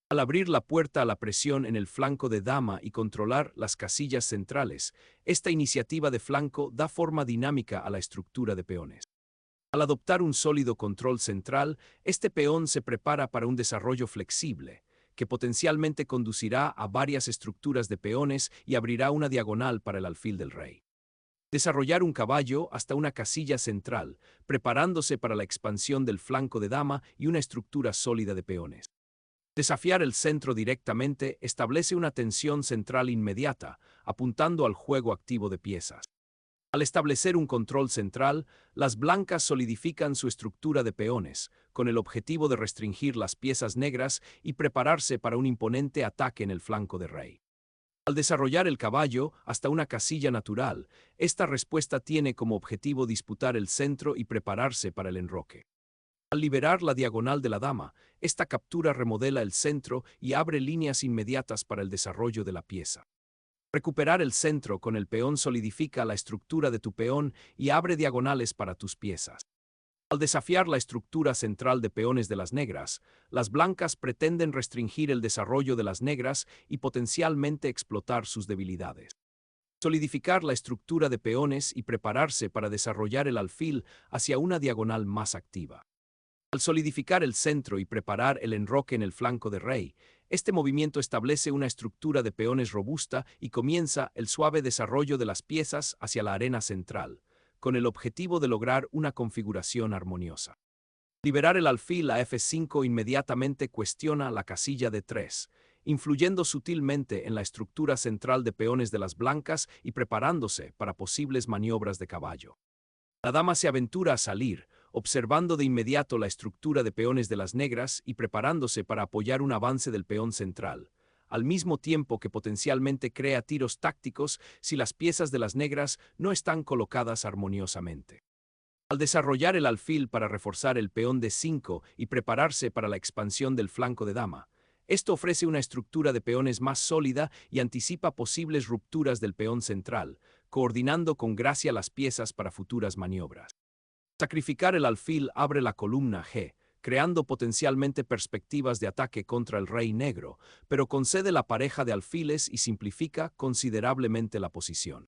Al abrir la puerta a la presión en el flanco de dama y controlar las casillas centrales, esta iniciativa de flanco da forma dinámica a la estructura de peones. Al adoptar un sólido control central, este peón se prepara para un desarrollo flexible, que potencialmente conducirá a varias estructuras de peones y abrirá una diagonal para el alfil del rey. Desarrollar un caballo hasta una casilla central, preparándose para la expansión del flanco de dama y una estructura sólida de peones. Desafiar el centro directamente establece una tensión central inmediata, apuntando al juego activo de piezas. Al establecer un control central, las blancas solidifican su estructura de peones, con el objetivo de restringir las piezas negras y prepararse para un imponente ataque en el flanco de rey. Al desarrollar el caballo hasta una casilla natural, esta respuesta tiene como objetivo disputar el centro y prepararse para el enroque. Al liberar la diagonal de la dama, esta captura remodela el centro y abre líneas inmediatas para el desarrollo de la pieza. Recuperar el centro con el peón solidifica la estructura de tu peón y abre diagonales para tus piezas. Al desafiar la estructura central de peones de las negras, las blancas pretenden restringir el desarrollo de las negras y potencialmente explotar sus debilidades. Solidificar la estructura de peones y prepararse para desarrollar el alfil hacia una diagonal más activa. Al solidificar el centro y preparar el enroque en el flanco de rey, este movimiento establece una estructura de peones robusta y comienza el suave desarrollo de las piezas hacia la arena central, con el objetivo de lograr una configuración armoniosa. Liberar el alfil a F5 inmediatamente cuestiona la casilla de 3, influyendo sutilmente en la estructura central de peones de las blancas y preparándose para posibles maniobras de caballo. La dama se aventura a salir, observando de inmediato la estructura de peones de las negras y preparándose para apoyar un avance del peón central, al mismo tiempo que potencialmente crea tiros tácticos si las piezas de las negras no están colocadas armoniosamente. Al desarrollar el alfil para reforzar el peón de 5 y prepararse para la expansión del flanco de dama, esto ofrece una estructura de peones más sólida y anticipa posibles rupturas del peón central, coordinando con gracia las piezas para futuras maniobras. Sacrificar el alfil abre la columna G, creando potencialmente perspectivas de ataque contra el rey negro, pero concede la pareja de alfiles y simplifica considerablemente la posición.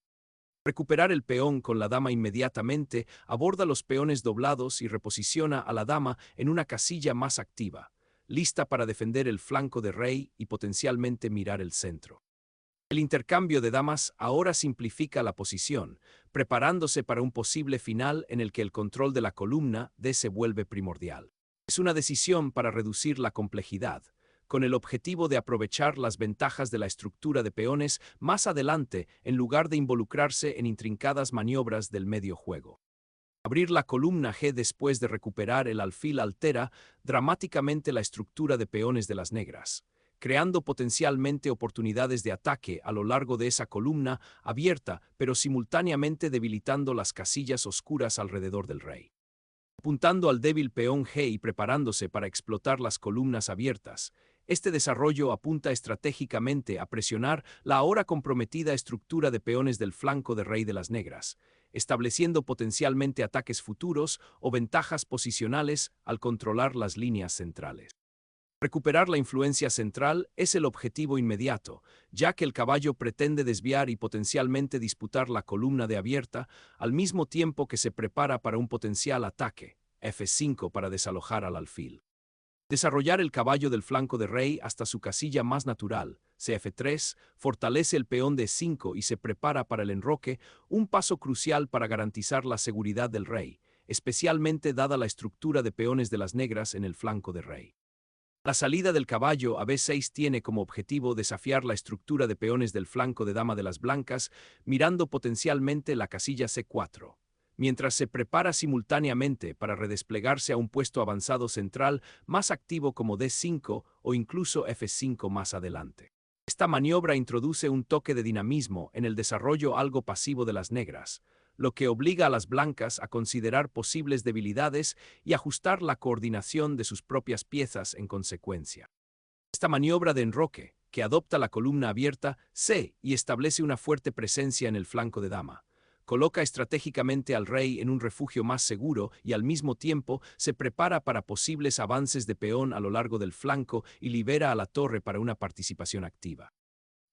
Recuperar el peón con la dama inmediatamente aborda los peones doblados y reposiciona a la dama en una casilla más activa, lista para defender el flanco de rey y potencialmente mirar el centro. El intercambio de damas ahora simplifica la posición, preparándose para un posible final en el que el control de la columna D se vuelve primordial. Es una decisión para reducir la complejidad, con el objetivo de aprovechar las ventajas de la estructura de peones más adelante en lugar de involucrarse en intrincadas maniobras del medio juego. Abrir la columna G después de recuperar el alfil altera dramáticamente la estructura de peones de las negras, creando potencialmente oportunidades de ataque a lo largo de esa columna abierta, pero simultáneamente debilitando las casillas oscuras alrededor del rey. Apuntando al débil peón G y preparándose para explotar las columnas abiertas, este desarrollo apunta estratégicamente a presionar la ahora comprometida estructura de peones del flanco de rey de las negras, estableciendo potencialmente ataques futuros o ventajas posicionales al controlar las líneas centrales. Recuperar la influencia central es el objetivo inmediato, ya que el caballo pretende desviar y potencialmente disputar la columna de abierta, al mismo tiempo que se prepara para un potencial ataque, F5 para desalojar al alfil. Desarrollar el caballo del flanco de rey hasta su casilla más natural, Cf3, fortalece el peón de 5 y se prepara para el enroque, un paso crucial para garantizar la seguridad del rey, especialmente dada la estructura de peones de las negras en el flanco de rey. La salida del caballo a B6 tiene como objetivo desafiar la estructura de peones del flanco de dama de las blancas, mirando potencialmente la casilla C4, mientras se prepara simultáneamente para redesplegarse a un puesto avanzado central más activo como D5 o incluso F5 más adelante. Esta maniobra introduce un toque de dinamismo en el desarrollo algo pasivo de las negras, lo que obliga a las blancas a considerar posibles debilidades y ajustar la coordinación de sus propias piezas en consecuencia. Esta maniobra de enroque, que adopta la columna abierta C y establece una fuerte presencia en el flanco de dama, coloca estratégicamente al rey en un refugio más seguro y al mismo tiempo se prepara para posibles avances de peón a lo largo del flanco y libera a la torre para una participación activa.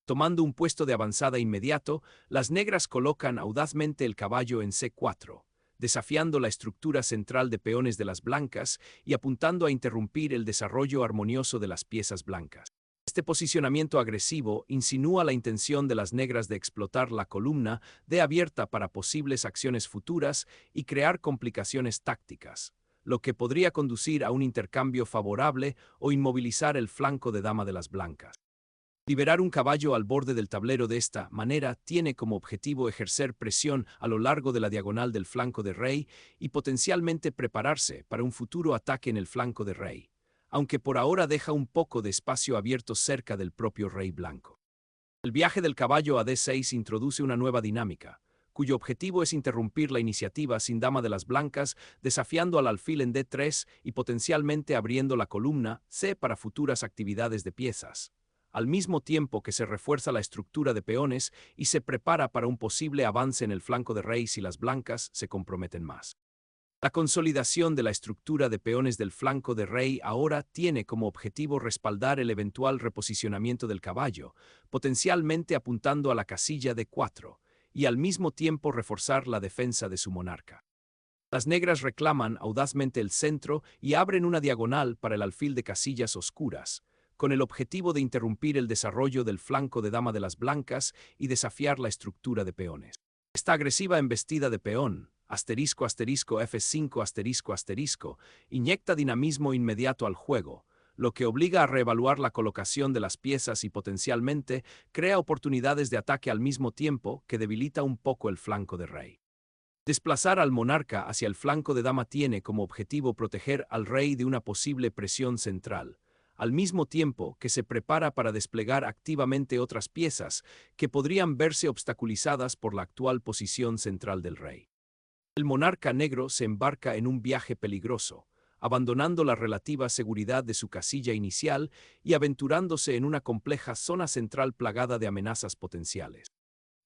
Tomando un puesto de avanzada inmediato, las negras colocan audazmente el caballo en C4, desafiando la estructura central de peones de las blancas y apuntando a interrumpir el desarrollo armonioso de las piezas blancas. Este posicionamiento agresivo insinúa la intención de las negras de explotar la columna D abierta para posibles acciones futuras y crear complicaciones tácticas, lo que podría conducir a un intercambio favorable o inmovilizar el flanco de dama de las blancas. Liberar un caballo al borde del tablero de esta manera tiene como objetivo ejercer presión a lo largo de la diagonal del flanco de rey y potencialmente prepararse para un futuro ataque en el flanco de rey, aunque por ahora deja un poco de espacio abierto cerca del propio rey blanco. El viaje del caballo a D6 introduce una nueva dinámica, cuyo objetivo es interrumpir la iniciativa sin dama de las blancas, desafiando al alfil en D3 y potencialmente abriendo la columna C para futuras actividades de piezas, al mismo tiempo que se refuerza la estructura de peones y se prepara para un posible avance en el flanco de rey si las blancas se comprometen más. La consolidación de la estructura de peones del flanco de rey ahora tiene como objetivo respaldar el eventual reposicionamiento del caballo, potencialmente apuntando a la casilla de 4, y al mismo tiempo reforzar la defensa de su monarca. Las negras reclaman audazmente el centro y abren una diagonal para el alfil de casillas oscuras, con el objetivo de interrumpir el desarrollo del flanco de dama de las blancas y desafiar la estructura de peones. Esta agresiva embestida de peón, F5 inyecta dinamismo inmediato al juego, lo que obliga a reevaluar la colocación de las piezas y potencialmente crea oportunidades de ataque al mismo tiempo que debilita un poco el flanco de rey. Desplazar al monarca hacia el flanco de dama tiene como objetivo proteger al rey de una posible presión central, al mismo tiempo que se prepara para desplegar activamente otras piezas que podrían verse obstaculizadas por la actual posición central del rey. El monarca negro se embarca en un viaje peligroso, abandonando la relativa seguridad de su casilla inicial y aventurándose en una compleja zona central plagada de amenazas potenciales.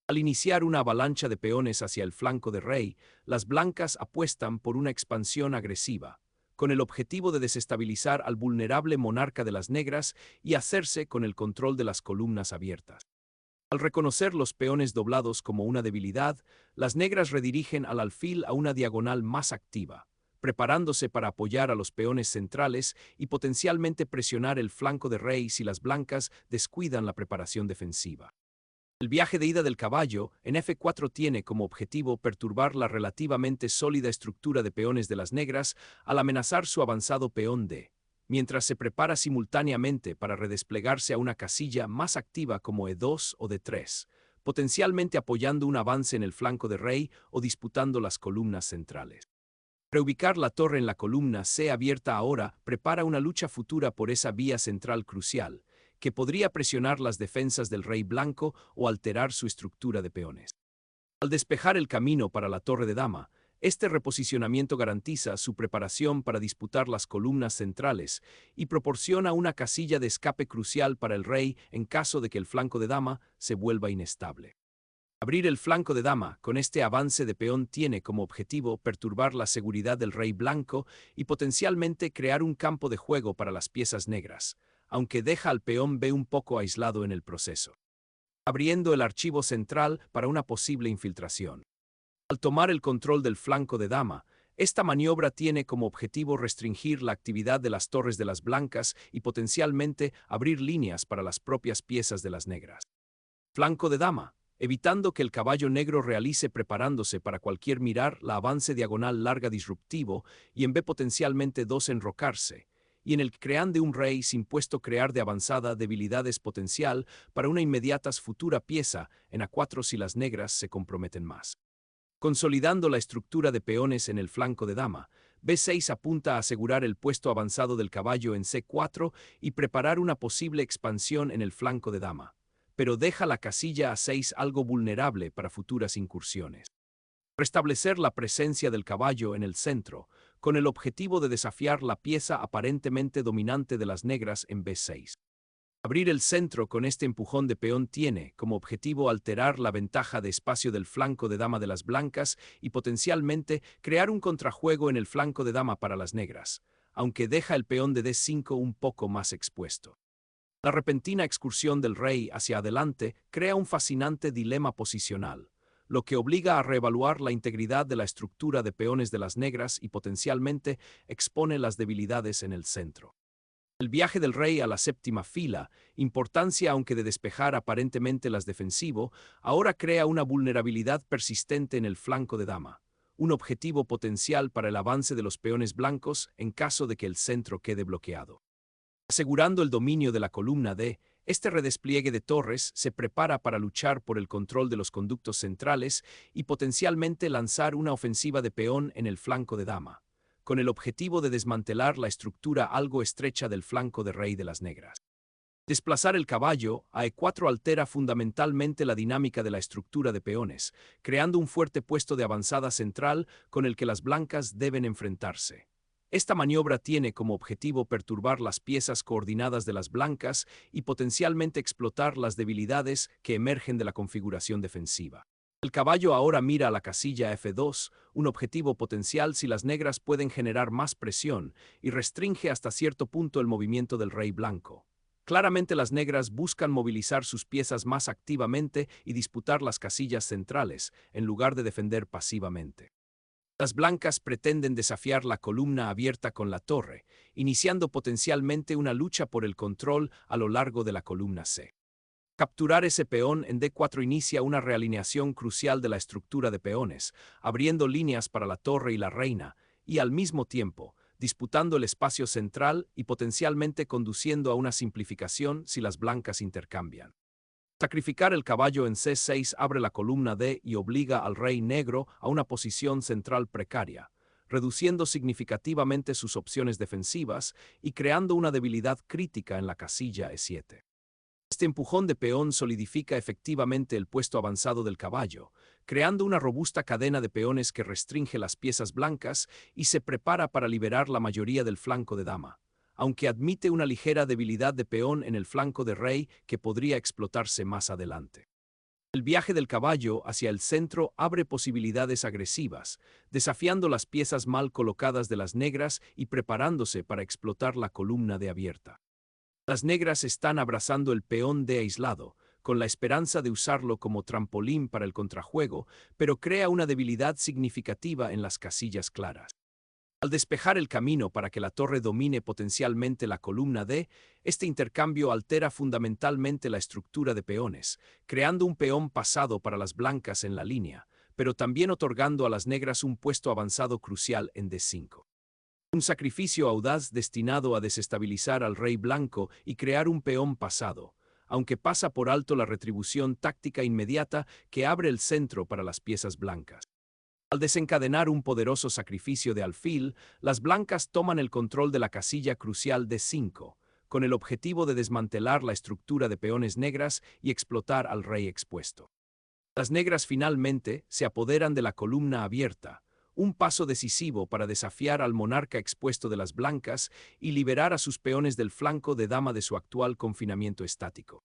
Al iniciar una avalancha de peones hacia el flanco de rey, las blancas apuestan por una expansión agresiva, con el objetivo de desestabilizar al vulnerable monarca de las negras y hacerse con el control de las columnas abiertas. Al reconocer los peones doblados como una debilidad, las negras redirigen al alfil a una diagonal más activa, preparándose para apoyar a los peones centrales y potencialmente presionar el flanco de rey si las blancas descuidan la preparación defensiva. El viaje de ida del caballo en F4 tiene como objetivo perturbar la relativamente sólida estructura de peones de las negras al amenazar su avanzado peón D, mientras se prepara simultáneamente para redesplegarse a una casilla más activa como E2 o D3, potencialmente apoyando un avance en el flanco de rey o disputando las columnas centrales. Reubicar la torre en la columna C abierta ahora prepara una lucha futura por esa vía central crucial, que podría presionar las defensas del rey blanco o alterar su estructura de peones. Al despejar el camino para la torre de dama, este reposicionamiento garantiza su preparación para disputar las columnas centrales y proporciona una casilla de escape crucial para el rey en caso de que el flanco de dama se vuelva inestable. Abrir el flanco de dama con este avance de peón tiene como objetivo perturbar la seguridad del rey blanco y potencialmente crear un campo de juego para las piezas negras, aunque deja al peón B un poco aislado en el proceso, abriendo el archivo central para una posible infiltración. Al tomar el control del flanco de dama, esta maniobra tiene como objetivo restringir la actividad de las torres de las blancas y potencialmente abrir líneas para las propias piezas de las negras. Flanco de dama, evitando que el caballo negro realice preparándose para cualquier mirar la avance diagonal larga disruptivo y en B potencialmente 2 enrocarse, y en el que crean de un rey sin puesto crear de avanzada debilidades potencial para una inmediatas futura pieza en A4 si las negras se comprometen más. Consolidando la estructura de peones en el flanco de dama, B6 apunta a asegurar el puesto avanzado del caballo en C4 y preparar una posible expansión en el flanco de dama, pero deja la casilla A6 algo vulnerable para futuras incursiones. Restablecer la presencia del caballo en el centro, con el objetivo de desafiar la pieza aparentemente dominante de las negras en B6. Abrir el centro con este empujón de peón tiene como objetivo alterar la ventaja de espacio del flanco de dama de las blancas y potencialmente crear un contrajuego en el flanco de dama para las negras, aunque deja el peón de D5 un poco más expuesto. La repentina excursión del rey hacia adelante crea un fascinante dilema posicional, lo que obliga a reevaluar la integridad de la estructura de peones de las negras y potencialmente expone las debilidades en el centro. El viaje del rey a la séptima fila, importancia aunque de despejar aparentemente las defensivo, ahora crea una vulnerabilidad persistente en el flanco de dama, un objetivo potencial para el avance de los peones blancos en caso de que el centro quede bloqueado. Asegurando el dominio de la columna D, este redespliegue de torres se prepara para luchar por el control de los conductos centrales y potencialmente lanzar una ofensiva de peón en el flanco de dama, con el objetivo de desmantelar la estructura algo estrecha del flanco de rey de las negras. Desplazar el caballo a E4 altera fundamentalmente la dinámica de la estructura de peones, creando un fuerte puesto de avanzada central con el que las blancas deben enfrentarse. Esta maniobra tiene como objetivo perturbar las piezas coordinadas de las blancas y potencialmente explotar las debilidades que emergen de la configuración defensiva. El caballo ahora mira a la casilla F2, un objetivo potencial si las negras pueden generar más presión, y restringe hasta cierto punto el movimiento del rey blanco. Claramente las negras buscan movilizar sus piezas más activamente y disputar las casillas centrales, en lugar de defender pasivamente. Las blancas pretenden desafiar la columna abierta con la torre, iniciando potencialmente una lucha por el control a lo largo de la columna C. Capturar ese peón en D4 inicia una realineación crucial de la estructura de peones, abriendo líneas para la torre y la reina, y al mismo tiempo, disputando el espacio central y potencialmente conduciendo a una simplificación si las blancas intercambian. Sacrificar el caballo en C6 abre la columna D y obliga al rey negro a una posición central precaria, reduciendo significativamente sus opciones defensivas y creando una debilidad crítica en la casilla E7. Este empujón de peón solidifica efectivamente el puesto avanzado del caballo, creando una robusta cadena de peones que restringe las piezas blancas y se prepara para liberar la mayoría del flanco de dama, aunque admite una ligera debilidad de peón en el flanco de rey que podría explotarse más adelante. El viaje del caballo hacia el centro abre posibilidades agresivas, desafiando las piezas mal colocadas de las negras y preparándose para explotar la columna de abierta. Las negras están abrazando el peón de aislado, con la esperanza de usarlo como trampolín para el contrajuego, pero crea una debilidad significativa en las casillas claras. Al despejar el camino para que la torre domine potencialmente la columna D, este intercambio altera fundamentalmente la estructura de peones, creando un peón pasado para las blancas en la línea, pero también otorgando a las negras un puesto avanzado crucial en D5. Un sacrificio audaz destinado a desestabilizar al rey blanco y crear un peón pasado, aunque pasa por alto la retribución táctica inmediata que abre el centro para las piezas blancas. Al desencadenar un poderoso sacrificio de alfil, las blancas toman el control de la casilla crucial D5, con el objetivo de desmantelar la estructura de peones negras y explotar al rey expuesto. Las negras finalmente se apoderan de la columna abierta, un paso decisivo para desafiar al monarca expuesto de las blancas y liberar a sus peones del flanco de dama de su actual confinamiento estático.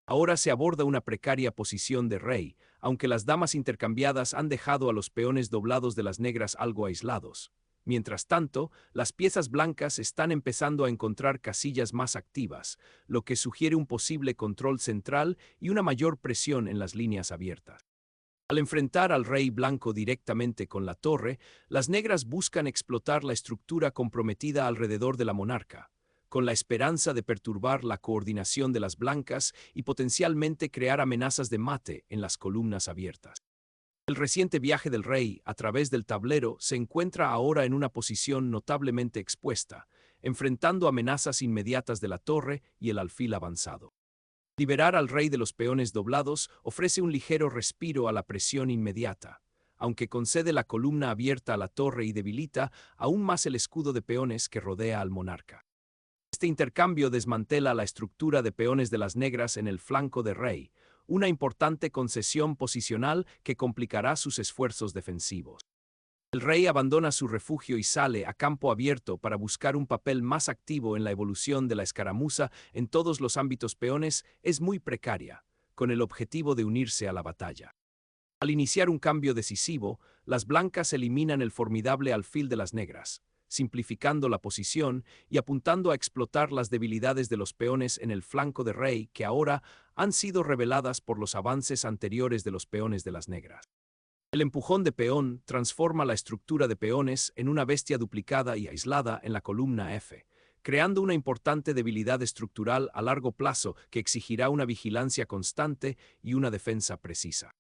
Ahora se aborda una precaria posición de rey, aunque las damas intercambiadas han dejado a los peones doblados de las negras algo aislados. Mientras tanto, las piezas blancas están empezando a encontrar casillas más activas, lo que sugiere un posible control central y una mayor presión en las líneas abiertas. Al enfrentar al rey blanco directamente con la torre, las negras buscan explotar la estructura comprometida alrededor de la monarca, con la esperanza de perturbar la coordinación de las blancas y potencialmente crear amenazas de mate en las columnas abiertas. El reciente viaje del rey a través del tablero se encuentra ahora en una posición notablemente expuesta, enfrentando amenazas inmediatas de la torre y el alfil avanzado. Liberar al rey de los peones doblados ofrece un ligero respiro a la presión inmediata, aunque concede la columna abierta a la torre y debilita aún más el escudo de peones que rodea al monarca. Este intercambio desmantela la estructura de peones de las negras en el flanco de rey, una importante concesión posicional que complicará sus esfuerzos defensivos. El rey abandona su refugio y sale a campo abierto para buscar un papel más activo en la evolución de la escaramuza en todos los ámbitos peones es muy precaria, con el objetivo de unirse a la batalla. Al iniciar un cambio decisivo, las blancas eliminan el formidable alfil de las negras, simplificando la posición y apuntando a explotar las debilidades de los peones en el flanco de rey que ahora han sido reveladas por los avances anteriores de los peones de las negras. El empujón de peón transforma la estructura de peones en una bestia duplicada y aislada en la columna F, creando una importante debilidad estructural a largo plazo que exigirá una vigilancia constante y una defensa precisa.